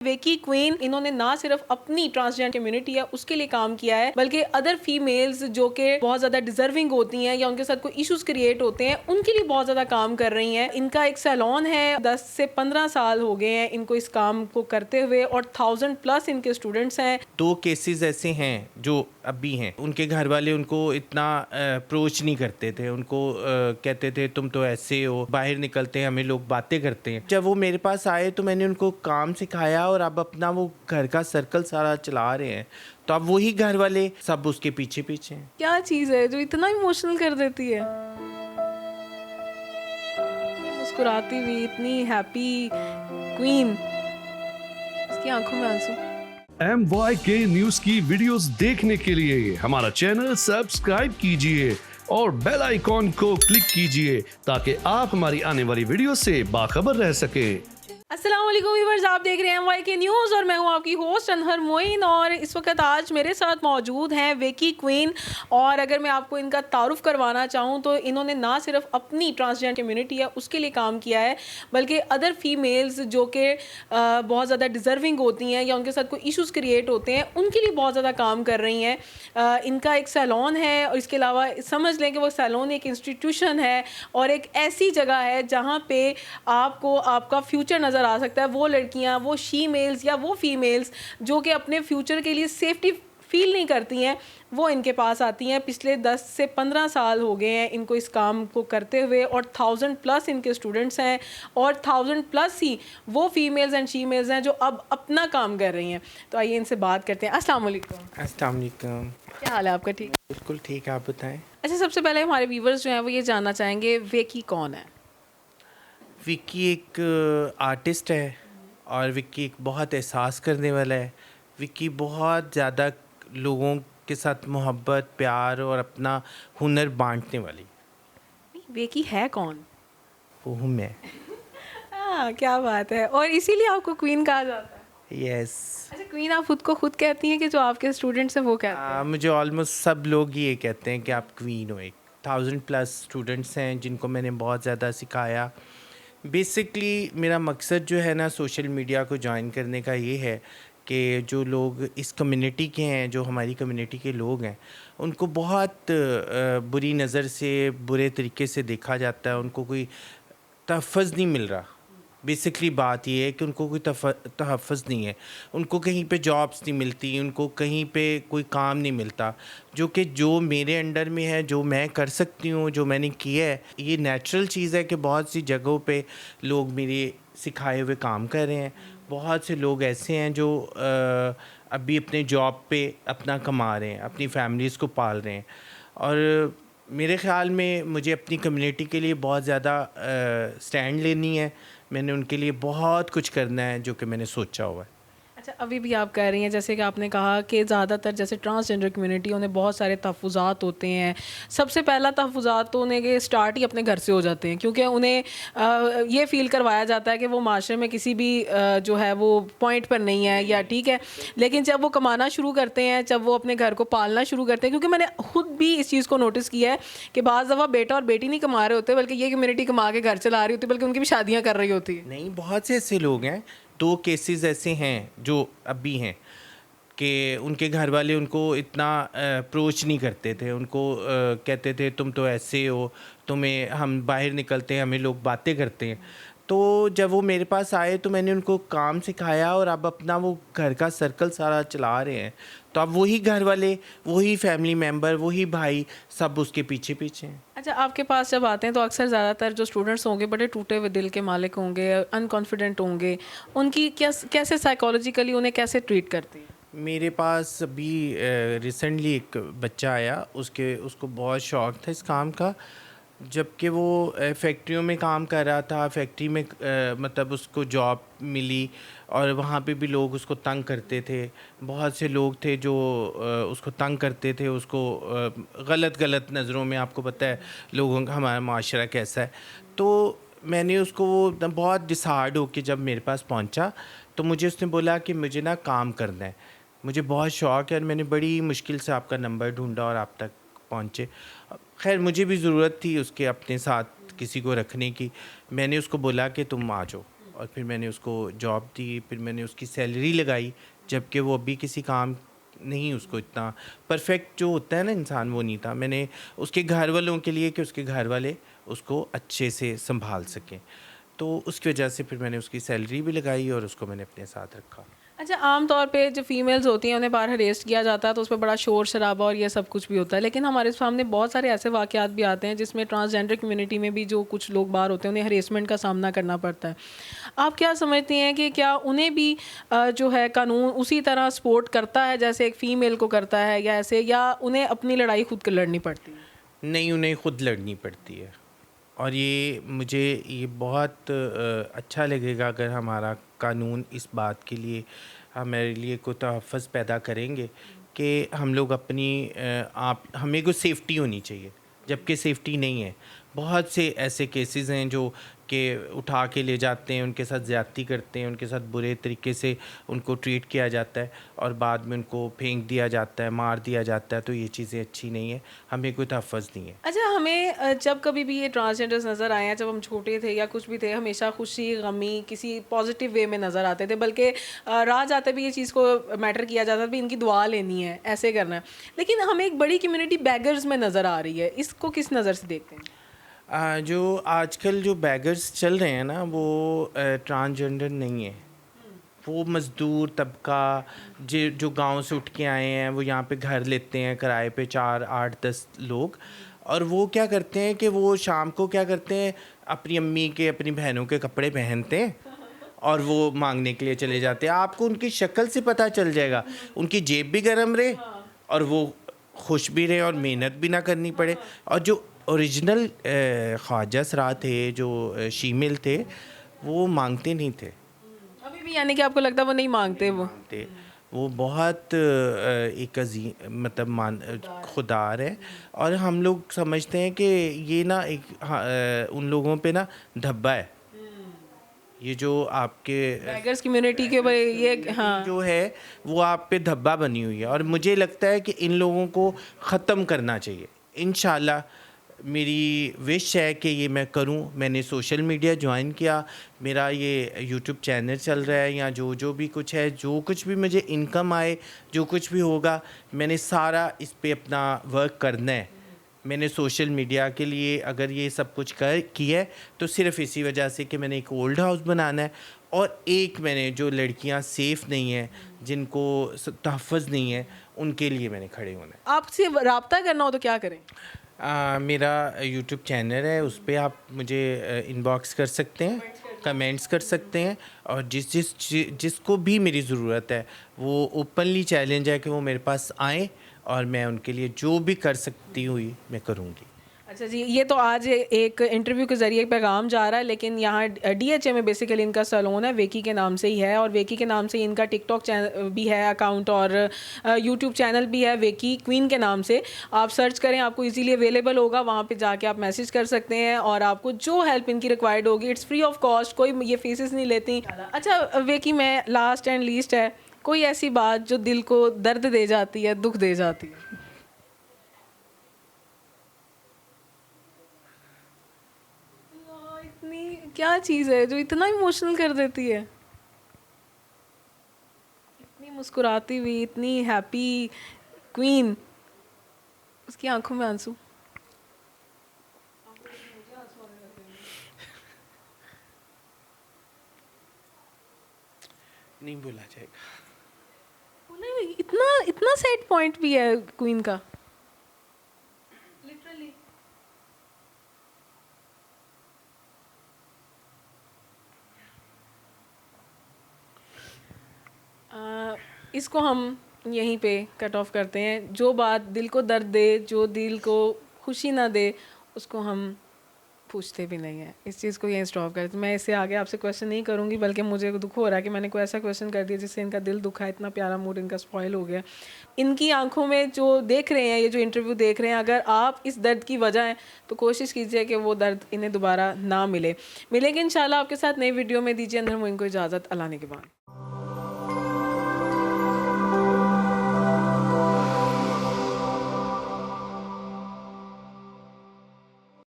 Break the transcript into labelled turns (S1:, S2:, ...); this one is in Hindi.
S1: वेकी क्वीन इन्होंने ना सिर्फ अपनी ट्रांसजेंडर कम्युनिटी है उसके लिए काम किया है, बल्कि अदर फीमेल्स जो कि बहुत ज़्यादा डिजर्विंग होती हैं या उनके साथ कोई इश्यूज क्रिएट होते हैं उनके लिए बहुत ज़्यादा काम कर रही हैं। इनका एक सैलून है, 10 से 15 साल हो गए हैं इनको इस काम को करते हुए और 1000+ इनके स्टूडेंट्स हैं।
S2: 2 केसेस ऐसे हैं जो अभी हैं, उनके घर वाले उनको इतना अप्रोच नहीं करते थे, उनको कहते थे तुम तो ऐसे हो, बाहर निकलते हैं हमें लोग बातें करते हैं। जब वो मेरे पास आए तो मैंने उनको काम सिखाया और अब अपना वो घर का सर्कल सारा चला रहे हैं, तो अब वही घर वाले सब उसके पीछे पीछे हैं।
S1: क्या चीज़ है जो इतना इमोशनल कर देती है? मुस्कुराती हुई इतनी हैप्पी क्वीन, उसकी आंखों में आंसू।
S3: MYK न्यूज की वीडियोस देखने के लिए हमारा चैनल सब्सक्राइब कीजिए और बेल आइकॉन को क्लिक कीजिए ताकि आप हमारी आने वाली वीडियो से बाखबर रह सकें।
S1: अस्सलाम वालेकुम व्यूअर्स, आप देख रहे हैं MYK न्यूज़ और मैं हूं आपकी होस्ट अनहर मोइन। और इस वक्त आज मेरे साथ मौजूद हैं वेकी क्वीन। और अगर मैं आपको इनका तारुफ करवाना चाहूं तो इन्होंने ना सिर्फ अपनी ट्रांसजेंडर कम्युनिटी है उसके लिए काम किया है, बल्कि अदर फीमेल्स जो कि बहुत ज़्यादा डिजर्विंग होती हैं या उनके साथ कोई इश्यूज़ क्रिएट होते हैं उनके लिए बहुत ज़्यादा काम कर रही हैं। इनका एक सैलून है और इसके अलावा समझ लें कि वो सैलून एक इंस्टीट्यूशन है और एक ऐसी जगह है जहाँ पे आपको आपका फ्यूचर नज़र आ सकता है। वो लड़कियां, वो शी मेल्स या वो फीमेल्स जो कि अपने फ्यूचर के लिए सेफ्टी फील नहीं करती हैं, वो इनके पास आती हैं। पिछले 10 से 15 साल हो गए हैं इनको इस काम को करते हुए और 1000+ इनके स्टूडेंट्स हैं और 1000+ ही वो फीमेल्स एंड शी मेल्स हैं जो अब अपना काम कर रही हैं। तो आइए इनसे बात करते हैं। अस्सलाम वालेकुम।
S2: अस्सलाम वालेकुम।
S1: क्या हाल है आपका? ठीक,
S2: बिल्कुल ठीक है, आप बताएं।
S1: अच्छा, सबसे पहले हमारे व्यूवर्स जो हैं वो ये जानना चाहेंगे वेकी कौन है?
S2: विक्की एक आर्टिस्ट है और विक्की एक बहुत एहसास करने वाला है। विक्की बहुत ज़्यादा लोगों के साथ मोहब्बत, प्यार और अपना हुनर बांटने वाली।
S1: वेकी है कौन?
S2: वो हूँ मैं।
S1: हाँ, क्या बात है। और इसीलिए आपको क्वीन कहा जाता है?
S2: यस।
S1: अच्छा, क्वीन आप खुद कहती हैं कि जो आपके स्टूडेंट्स हैं वो कहते हैं?
S2: मुझे ऑलमोस्ट सब लोग ये कहते हैं कि आप क्वीन हो। एक 1000+ स्टूडेंट्स हैं जिनको मैंने बहुत ज़्यादा सिखाया। बेसिकली मेरा मकसद जो है ना सोशल मीडिया को ज्वाइन करने का ये है कि जो लोग इस कम्युनिटी के हैं, जो हमारी कम्युनिटी के लोग हैं, उनको बहुत बुरी नज़र से, बुरे तरीके से देखा जाता है। उनको कोई तहफ़्फ़ुज़ नहीं मिल रहा। बेसिकली बात ये है कि उनको कोई तहफ़्फ़ुज़ नहीं है, उनको कहीं पे जॉब्स नहीं मिलती, उनको कहीं पे कोई काम नहीं मिलता। जो मेरे अंडर में है, जो मैं कर सकती हूँ, जो मैंने किया है, ये नेचुरल चीज़ है कि बहुत सी जगहों पे लोग मेरे सिखाए हुए काम कर रहे हैं। बहुत से लोग ऐसे हैं जो अभी अपने जॉब पे अपना कमा रहे हैं, अपनी फैमिलीज़ को पाल रहे हैं। और मेरे ख़्याल में मुझे अपनी कम्युनिटी के लिए बहुत ज़्यादा स्टैंड लेनी है। मैंने उनके लिए बहुत कुछ करना है जो कि मैंने सोचा हुआ है।
S1: अच्छा, अभी भी आप कह रही हैं जैसे कि आपने कहा कि ज़्यादातर जैसे ट्रांसजेंडर कम्युनिटी उन्हें बहुत सारे तहफ़्फ़ुज़ात होते हैं। सबसे पहला तहफ़्फ़ुज़ात तो उन्हें के स्टार्ट ही अपने घर से हो जाते हैं, क्योंकि उन्हें ये फ़ील करवाया जाता है कि वो माशरे में किसी भी जो है वो पॉइंट पर नहीं है या ठीक है। लेकिन जब वो कमाना शुरू करते हैं, जब वो अपने घर को पालना शुरू करते हैं, क्योंकि मैंने खुद भी इस चीज़ को नोटिस किया है कि बाज़ दफ़ा बेटा और बेटी नहीं कमा रहे होते बल्कि ये कम्युनिटी कमा के घर चला रही होती है, बल्कि उनकी भी शादियाँ कर रही होती है।
S2: नहीं, बहुत से ऐसे लोग हैं। 2 केसेस ऐसे हैं जो अभी हैं कि उनके घर वाले उनको इतना अप्रोच नहीं करते थे, उनको कहते थे तुम तो ऐसे हो, तुम्हें हम बाहर निकलते हैं हमें लोग बातें करते हैं। तो जब वो मेरे पास आए तो मैंने उनको काम सिखाया और अब अपना वो घर का सर्कल सारा चला रहे हैं, तो अब वही घर वाले, वही फैमिली मेम्बर, वही भाई सब उसके पीछे पीछे हैं।
S1: अच्छा, आपके पास जब आते हैं तो अक्सर ज़्यादातर जो स्टूडेंट्स होंगे बड़े टूटे हुए दिल के मालिक होंगे, अनकॉन्फिडेंट होंगे, उनकी कैसे साइकोलॉजिकली उन्हें कैसे ट्रीट करती है?
S2: मेरे पास अभी रिसेंटली एक बच्चा आया, उसको बहुत शौक़ था इस काम का। जबकि वो फैक्ट्रियों में काम कर रहा था, फैक्ट्री में मतलब उसको जॉब मिली और वहाँ पे भी लोग उसको तंग करते थे। बहुत से लोग थे जो उसको तंग करते थे, उसको गलत नज़रों में, आपको पता है लोगों का हमारा माशरा कैसा है। तो मैंने उसको बहुत डिसहार्ड होके जब मेरे पास पहुँचा तो मुझे उसने बोला कि मुझे ना काम करना है, मुझे बहुत शौक़ है और मैंने बड़ी मुश्किल से आपका नंबर ढूंढा और आप तक पहुँचे। खैर मुझे भी ज़रूरत थी उसके अपने साथ किसी को रखने की। मैंने उसको बोला कि तुम आ जाओ। और फिर मैंने उसको जॉब दी, फिर मैंने उसकी सैलरी लगाई, जबकि वो अभी किसी काम नहीं, उसको इतना परफेक्ट जो होता है ना इंसान वो नहीं था। मैंने उसके घर वालों के लिए कि उसके घर वाले उसको अच्छे से संभाल सकें, तो उसकी वजह से फिर मैंने उसकी सैलरी भी लगाई और उसको मैंने अपने साथ रखा।
S1: अच्छा, आम तौर पे जो फीमेल्स होती हैं उन्हें बाहर हरेस्ट किया जाता है तो उस पर बड़ा शोर शराबा और ये सब कुछ भी होता है, लेकिन हमारे सामने बहुत सारे ऐसे वाक़यात भी आते हैं जिसमें ट्रांसजेंडर कम्युनिटी में भी जो कुछ लोग बाहर होते हैं उन्हें हरेसमेंट का सामना करना पड़ता है। आप क्या समझती हैं कि क्या उन्हें भी जो है कानून उसी तरह सपोर्ट करता है जैसे एक फ़ीमेल को करता है, या ऐसे, या उन्हें अपनी लड़ाई खुद कर लड़नी पड़ती है?
S2: नहीं, उन्हें खुद लड़नी पड़ती है, और ये मुझे ये बहुत अच्छा लगेगा अगर हमारा कानून इस बात के लिए हमारे लिए कोई तहफ़्फ़ुज़ पैदा करेंगे कि हम लोग अपनी हमें को सेफ्टी होनी चाहिए, जबकि सेफ्टी नहीं है। बहुत से ऐसे केसेस हैं जो कि उठा के ले जाते हैं, उनके साथ ज़्यादती करते हैं, उनके साथ बुरे तरीके से उनको ट्रीट किया जाता है और बाद में उनको फेंक दिया जाता है, मार दिया जाता है, तो ये चीज़ें अच्छी नहीं है, हमें कोई तहफ़्फ़ुज़ नहीं है।
S1: अच्छा, हमें जब कभी भी ये ट्रांसजेंडर्स नज़र आए हैं, जब हम छोटे थे या कुछ भी थे, हमेशा खुशी गमी किसी पॉजिटिव वे में नज़र आते थे, बल्कि राह जाते भी ये चीज़ को मैटर किया जाता था भी इनकी दुआ लेनी है, ऐसे करना है। लेकिन हमें एक बड़ी कम्युनिटी बैगर्स में नज़र आ रही है, इसको किस नज़र से देखते हैं?
S2: जो आजकल जो बैगर्स चल रहे हैं ना वो ट्रांसजेंडर नहीं है, वो मज़दूर तबका जो गांव से उठ के आए हैं, वो यहाँ पे घर लेते हैं किराए पे 4, 8, 10 लोग, और वो क्या करते हैं कि वो शाम को क्या करते हैं, अपनी अम्मी के अपनी बहनों के कपड़े पहनते हैं और वो मांगने के लिए चले जाते हैं। आपको उनकी शक्ल से पता चल जाएगा, उनकी जेब भी गर्म रहे और वो खुश भी रहे और मेहनत भी ना करनी पड़े। और जो ओरिजिनल ख्वाजा सरा थे, जो शीमेल थे, वो मांगते नहीं थे।
S1: अभी भी यानी कि आपको लगता है वो नहीं मांगते?
S2: वो बहुत एक मतलब खुदार है, और हम लोग समझते हैं कि ये ना एक उन लोगों पे ना धब्बा है, ये जो आपके
S1: बैगर्स कम्युनिटी के ये, हाँ,
S2: जो है वो आप पे धब्बा बनी हुई है, और मुझे लगता है कि इन लोगों को ख़त्म करना चाहिए। इंशाल्लाह मेरी विश है कि ये मैं करूं। मैंने सोशल मीडिया ज्वाइन किया, मेरा ये यूट्यूब चैनल चल रहा है, या जो भी कुछ है, जो कुछ भी मुझे इनकम आए, जो कुछ भी होगा, मैंने सारा इस पे अपना वर्क करना है। मैंने सोशल मीडिया के लिए अगर ये सब कुछ किया है तो सिर्फ़ इसी वजह से कि मैंने एक ओल्ड हाउस बनाना है, और एक मैंने जो लड़कियां सेफ़ नहीं हैं, जिनको तहफ़्फ़ुज़ नहीं है, उनके लिए मैंने खड़े होना है।
S1: आपसे रब्ता करना हो तो क्या करें?
S2: मेरा यूट्यूब चैनल है, उस पे आप मुझे इनबॉक्स कर सकते हैं, कमेंट्स कर सकते हैं, और जिसको भी मेरी ज़रूरत है वो ओपनली चैलेंज है कि वो मेरे पास आएँ और मैं उनके लिए जो भी कर सकती हुई मैं करूँगी।
S1: अच्छा जी, ये तो आज एक इंटरव्यू के ज़रिए पैगाम जा रहा है, लेकिन यहाँ DHA में बेसिकली इनका सैलून है, वेकी के नाम से ही है, और वेकी के नाम से ही इनका टिकटॉक चैनल भी है अकाउंट, और यूट्यूब चैनल भी है वेकी क्वीन के नाम से। आप सर्च करें, आपको इजीली अवेलेबल होगा, वहाँ पे जाके आप मैसेज कर सकते हैं, और आपको जो हेल्प इनकी रिक्वायर्ड होगी, इट्स फ्री ऑफ कॉस्ट, कोई ये फीसेस नहीं लेती। अच्छा वेकी, मैं लास्ट एंड लीस्ट है, कोई ऐसी बात जो दिल को दर्द दे जाती है, दुख दे जाती है? क्या चीज़ है जो इतना इमोशनल कर देती है? इतनी मुस्कुराती हुई, इतनी हैप्पी क्वीन, उसकी आंखों में आंसू।
S2: नहीं बोला जाएगा।
S1: इतना इतना सैड पॉइंट भी है क्वीन का, लिटरली। इसको हम यहीं पे कट ऑफ करते हैं। जो बात दिल को दर्द दे, जो दिल को खुशी ना दे, उसको हम पूछते भी नहीं है। इस चीज़ को यहीं स्टॉप करते। मैं इससे आगे आपसे क्वेश्चन नहीं करूँगी, बल्कि मुझे दुख हो रहा है कि मैंने कोई ऐसा क्वेश्चन कर दिया जिससे इनका दिल दुखा, इतना प्यारा मूड इनका स्पॉइल हो गया। इनकी आंखों में जो देख रहे हैं, ये जो इंटरव्यू देख रहे हैं, अगर आप इस दर्द की वजह हैं तो कोशिश कीजिए कि वो दर्द इन्हें दोबारा ना मिले। मिलेंगे इंशाल्लाह आपके साथ नई वीडियो में। दीजिए अंदर मोइन को इजाज़त। अल्लाह ने के बाद।